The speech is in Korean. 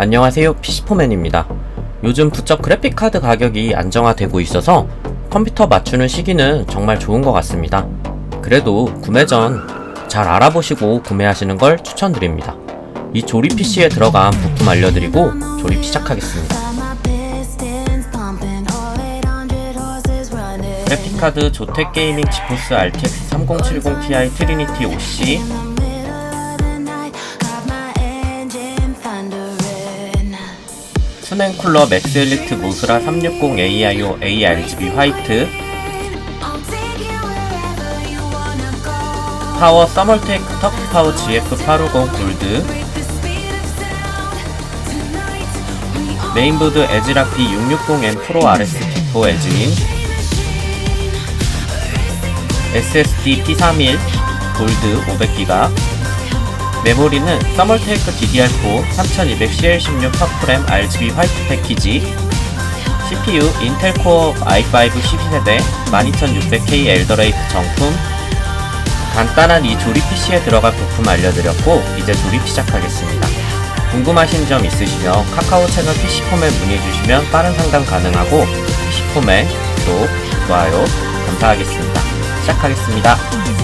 안녕하세요, PC포맨입니다. 요즘 부쩍 그래픽카드 가격이 안정화되고 있어서 컴퓨터 맞추는 시기는 정말 좋은 것 같습니다. 그래도 구매 전 잘 알아보시고 구매하시는 걸 추천드립니다. 이 조립 PC에 들어간 부품 알려드리고 조립 시작하겠습니다. 그래픽카드 조텍 게이밍 지포스 RTX 3070 Ti 트리니티 OC, 수냉쿨러 맥스 엘리트 모스라 360 AIO ARGB 화이트, 파워 서멀테이크 터키파워 GF850 골드, 메인보드 에즈락 B660M 프로 RSP4 에즈인, SSD P31 골드 500GB, 메모리는 서멀테이크 DDR4 3200CL16 퍼프램 RGB 화이트 패키지, CPU 인텔 코어 i5 12세대 12600K 엘더레이트 정품. 간단한 이 조립 PC에 들어갈 부품 알려드렸고 이제 조립 시작하겠습니다. 궁금하신 점 있으시면 카카오 채널 PC포맨 문의주시면 빠른 상담 가능하고 PC포맨 구독, 좋아요 감사하겠습니다. 시작하겠습니다.